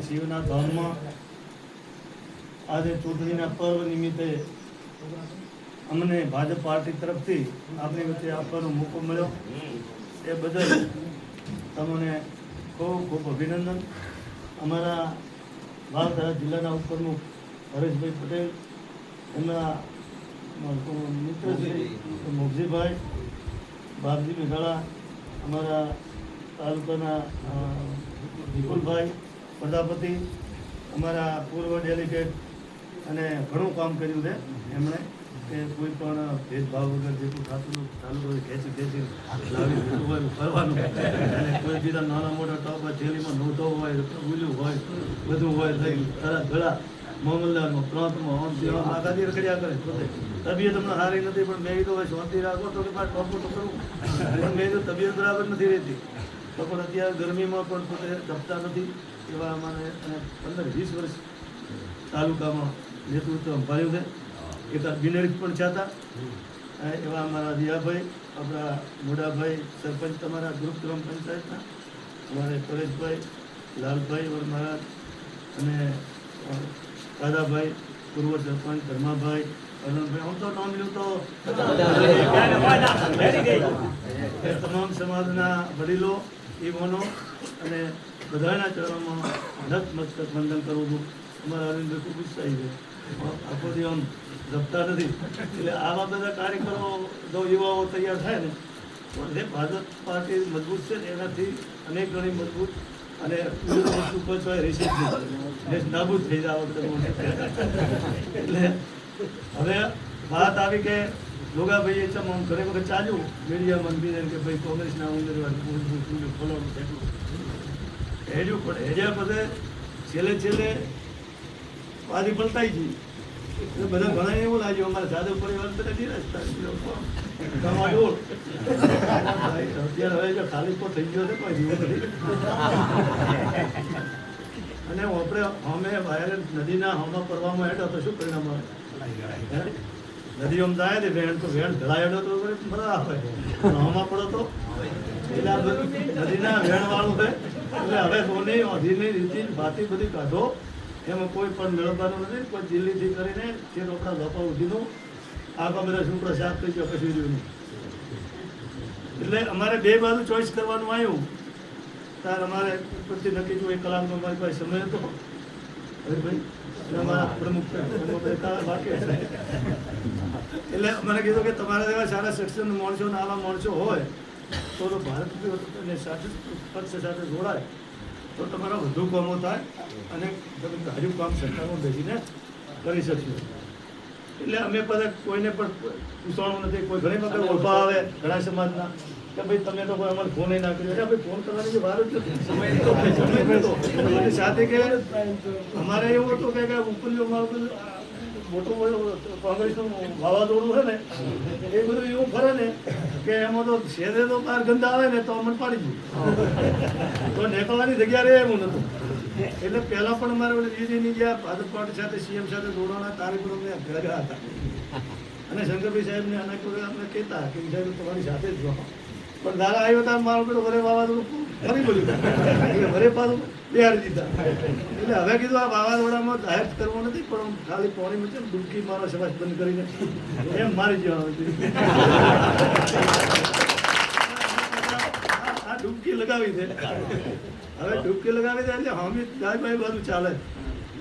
શિવના ધામમાં આજે ચૂંટણીના પર્વ નિમિત્તે અમને ભાજપ પાર્ટી તરફથી આપણી વચ્ચે આપવાનો મોકો મળ્યો એ બદલ તમને ખૂબ ખૂબ અભિનંદન. અમારા વાવથરા જિલ્લાના ઉપપ્રમુખ હરેશભાઈ પટેલ, એમના મિત્ર શ્રી મોગજીભાઈ બાપજી મેઘાળા, અમારા તાલુકાના વિપુલભાઈ પ્રજાપતિ, અમારા પૂર્વ ડેલિગેટ, અને ઘણું કામ કર્યું છે એમણે કે કોઈ પણ ભેદભાવ વગર જેટલું થતું ચાલુ હોય ખેંચી લાવી દીધું હોય કરવાનું, અને કોઈ બીજા નાના મોટા ટોપ થેલીમાં નોંધો હોય, બોલ્યું હોય, બધું હોય થઈ તરત ઘડા મામલદારમાં પ્રાંતમાં આમ તેવા આગાદી રખડ્યા કરે પોતે. તબિયત હમણાં સારી નથી પણ મેં કીધું શાંતિ રાખો તો કે પાછ ટોપો તો કરું, પણ મેં કીધું તબિયત બરાબર નથી રહેતી તો પણ અત્યારે ગરમીમાં પણ પોતે જપતા નથી એવા અમારે, અને 15-20 વર્ષ તાલુકામાં નેતૃત્વ સંભાળ્યું છે. એકાદ બિનરીક પણ છાતા એવા અમારા દિયાભાઈ, આપણા મોડાભાઈ સરપંચ તમારા ગ્રુપ ગ્રામ પંચાયતના, અમારે પરેશભાઈ, લાલભાઈ વર મહારાજ, અને દાદાભાઈ પૂર્વ સરપંચ ધર્માભાઈ, અરુણભાઈ, હું તો નામ લ્યું તો તમામ સમાજના વડીલો, યુવાનો અને બધાના ચરણોમાં નતમસ્તક વંદન કરું છું. અમારા અરવિંદભાઈ ખૂબ ઉત્સાહી છે, આખો દી આમ જપતા નથી. એટલે આવા બધા કાર્યક્રમો જો યુવાઓ તૈયાર થાય ને તો જે ભાજપ પાર્ટી મજબૂત છે ને એનાથી અનેક ગણી મજબૂત, અને વસ્તુ પચવાય રહેશે જ નહીં, નાબૂદ થઈ જાય આ વખતે. એટલે હવે વાત આવી કે લોગાભાઈએ ચમ આમ ઘરે વખત ચાલ્યું મીડિયામાં બીજે કે ભાઈ કોંગ્રેસના ઉમેદવાર ફોલોનું થયું હેડ્યું, પણ હેડ્યા બધે છેલ્લે પાછી પલટાઈ ગઈ. બધા ઘણા એવું લાગ્યું અમારે જાદવ પરિવાર બધા અત્યારે હવે જો ખાલી પણ થઈ ગયો છે કોઈ જીવો નથી. અને આપણે અમે વાયર નદીના હમણાં પડવામાં હેઠો તો શું પરિણામ આવે? નદી આમ જાય ને વેણ તો વેણ ઢળાયેલો તો બરાબર આવે, હવામાં પડો તો એટલે નદીના વેણ વાળું છે. એટલે હવે સોની અધીની રીતિ ભાતી બધી કાઢો, એમાં કોઈ પણ મેળવવાનું નથી. કોઈ દિલ્હીથી કરીને જે રોકડા લોકો ઉઠીનું આખા બધા છોકરા સાફ થઈ ગયો કશું રહ્યું નહીં. એટલે અમારે બે બાજુ ચોઈસ કરવાનું આવ્યું ત્યારે અમારે ઉપરથી નક્કી જો 1 કલાકનો અમારી પાસે સમય હતો. હવે ભાઈ અમારા પ્રમુખ બાકી એટલે મને કીધું કે તમારા એવા સારા સક્ષમ માણસો ને આવા માણસો હોય તો ભારત સાથે પક્ષ સાથે જોડાય તો તમારા વધુ કામો થાય અને તમે હજુ કામ સરકારમાં બેસીને કરી શકશો. એટલે અમે બધા કોઈને પણ પૂછવાનું નથી. કોઈ ઘણી વખત ઉભા આવે ઘણા સમાજના કે ભાઈ તમે તો કોઈ અમારે ફોન ના કર્યો, અરે ભાઈ ફોન કરવાની જે વાર જ નથી. સાથે કે અમારે એવું હતું કે ઉપરનું અમારું મોટું કોંગ્રેસનું વાવાઝોડું છે ને એ બધું એવું ફરે ને કે એમાં તો શેરે તો બહાર ગંદા આવે ને તો અમને પાડી ગયું તો નીકળવાની જગ્યા રહે એવું નહોતું. એટલે પહેલાં પણ અમારે ઈડીની જ્યાં ભાજપ પાર્ટી સાથે સીએમ સાથે જોડાણા તારીખ અમને ભેગા હતા, અને શંકરભાઈ સાહેબને અનેક વખત અમને કહેતા કે સાહેબ તમારી સાથે જ રહો. પણ દાદા આવ્યો હતા મારું પેલું વરે વાવાઝોડું ફરી બોલ્યું એટલે વરે પાછું બિહારી દીધા. એટલે હવે કીધું આ વાવાઝોડામાં જાહેર કરવો નથી, પણ ખાલી પાણીમાં છે ડૂબકી મારો સમાજ બંધ કરીને એમ મારી જવાનું હતું. આ ડૂબકી લગાવી દે, હવે ડૂબકી લગાવી દે એટલે હમી દાદાભાઈ બાજુ ચાલે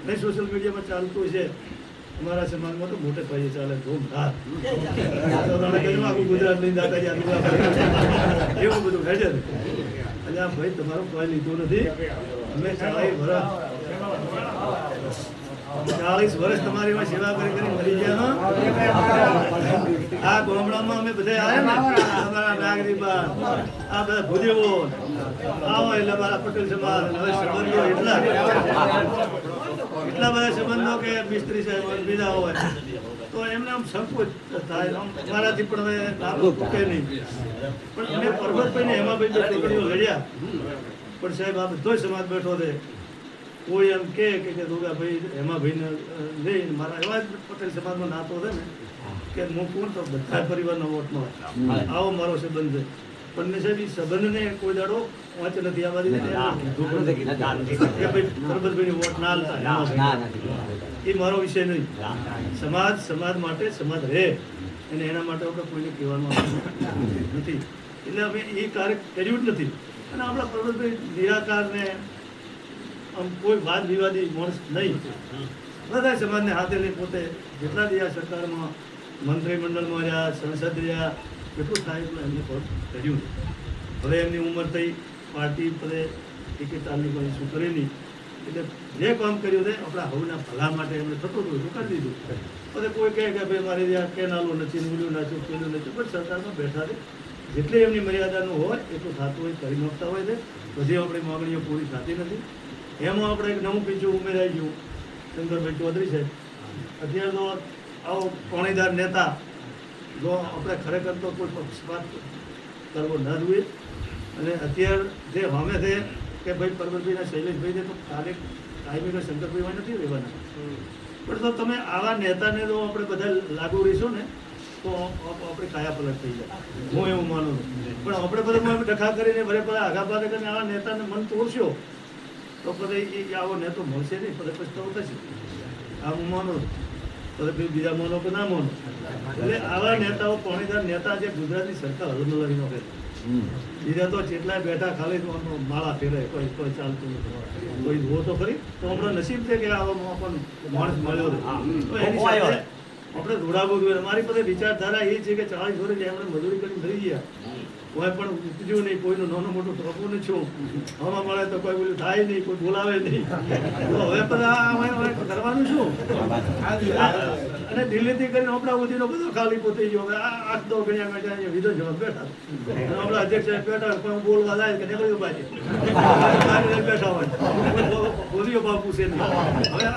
નહીં. સોશિયલ મીડિયામાં ચાલતું છે અમારા સમાજમાં તો મોટે પાયે ચાલે ધૂમધાર. આખું ગુજરાત લઈને દાદાજી એવું બધું હેડે. એટલે આ ભાઈ તમારું કોઈ લીધું નથી. અમે 40 વર્ષ તમારી સેવા કરી મરી ગયા. આ ગામડામાં અમે બધા આવ્યા ને અમારા નાગરીબા આ બધા ભૂદેવો આવો એટલે મારા પટેલ સમાજ હવે સંબંધો એટલા બધા સંબંધો કે મિસ્ત્રી સાહેબ બીજા હોય તો એમને આમ સંકોચ થાય. મારાથી પણ હવે નામ તૂટે નહીં. પણ અમે પરબતભાઈને હેમાભાઈ ટુકડીઓ લડ્યા, પણ સાહેબ આ બધો સમાજ બેઠો છે. કોઈ એમ કે દુર્ગાભાઈ હેમાભાઈને લઈને મારા એવા જ પટેલ સમાજનો નાતો છે ને કે હું કોણ તો બધા પરિવારનો વોટ મળે આવો મારો સંબંધ છે. પણ સાહેબ એ સંબંધને કોઈ દાડો વાંચ નથી આવવા દીધી કે ભાઈ પરબતભાઈને વોટ ના આલતા. એ મારો વિષય નહીં. સમાજ માટે સમાજ રહે અને એના માટે આપણે કોઈને કહેવાનું નથી. એટલે અમે એ કાર્ય કર્યું જ નથી. અને આપણા પરબતભાઈ નિરાકાર ને આમ કોઈ વાદ વિવાદી માણસ નહીં. બધા સમાજને હાથે લઈ પોતે જેટલા બી આ સરકારમાં મંત્રીમંડળમાં રહ્યા, સંસદ રહ્યા, એટલું થાય એટલું એમને કર્યું. હવે એમની ઉંમર થઈ, પાર્ટી પદે ટિકિટ આલની કોઈ શું કરે નહીં. એટલે જે કામ કર્યું છે આપણા હવના ભલા માટે એમને થતું હતું એટલું કરી દીધું. પછી કોઈ કહે કે ભાઈ મારે ત્યાં કેનાલો નથી, મૂલ્યું નથી, પેલું નથી, પણ સરકારમાં બેઠા છે. જેટલી એમની મર્યાદાનું હોય એટલું થતું હોય કરી નાખતા હોય છે. બધી આપણી માગણીઓ પૂરી થતી નથી. એમાં આપણે એક નવું પીછું ઉમેરાઈ ગયું શંકરભાઈ ચૌધરી સાહેબ. અત્યારે તો આવો પાણીદાર નેતા જો આપણે ખરેખર તો કોઈ પક્ષપાત કરવો ન જોઈએ. અને અત્યારે જે સામે છે કે ભાઈ પરબતભાઈના શૈલેષભાઈ છે તો કાયમી શંકરભાઈ નથી રહેવાના. પણ તો તમે આવા નેતાને તો આપણે બધા લાગુ રહીશું ને તો આપણે કાયા પલટ થઈ જાય. હું એવું માનું છું. પણ આપણે બધા ડખા કરીને ભલે બધા આગા પાછા કરીને આવા નેતાને મન તોડશો તો પછી એ આવો નેતો મળશે નહીં. પછી પછતાવો થશે. આ હું માનું પછી બીજા માનો કે ના માનો. એટલે આવા નેતાઓ પાણીદાર નેતા જે ગુજરાતની સરકાર હલમલાવી નાખે. બીજા તો જેટલા બેઠા ખાલી માળા ફેરે, કોઈ ચાલતું નથી, કોઈ જુઓ તો ખરી. તો આપણો નસીબ છે કે આવો આપણને માણસ મળ્યો છે. તો એની સાથે આપણે જોડાવવું જોઈએ. મારી પાસે વિચારધારા એ છે કે 40 વર્ષ એમણે મજૂરી કરી મરી ગયા, કોઈ પણ ઉપજ્યું નહીં, કોઈનું નાનું મોટું ટોપું નથી છું. હવા મળે તો કોઈ બોલું થાય નહીં, કોઈ બોલાવે નહીં. તો હવે બધા કરવાનું શું? અને દિલ્હીથી કરીને આપણા સુધીનો બધો ખાલી પોતે ગયો. હવે 8-9 ગણ્યા બેઠા વિધાનસભા બેઠા અને આપણા અધ્યક્ષ બેઠા પણ બોલવા જાય કે નીકળ્યું બાજુ બેઠા હોય બોલ્યો બાપુ છે. હવે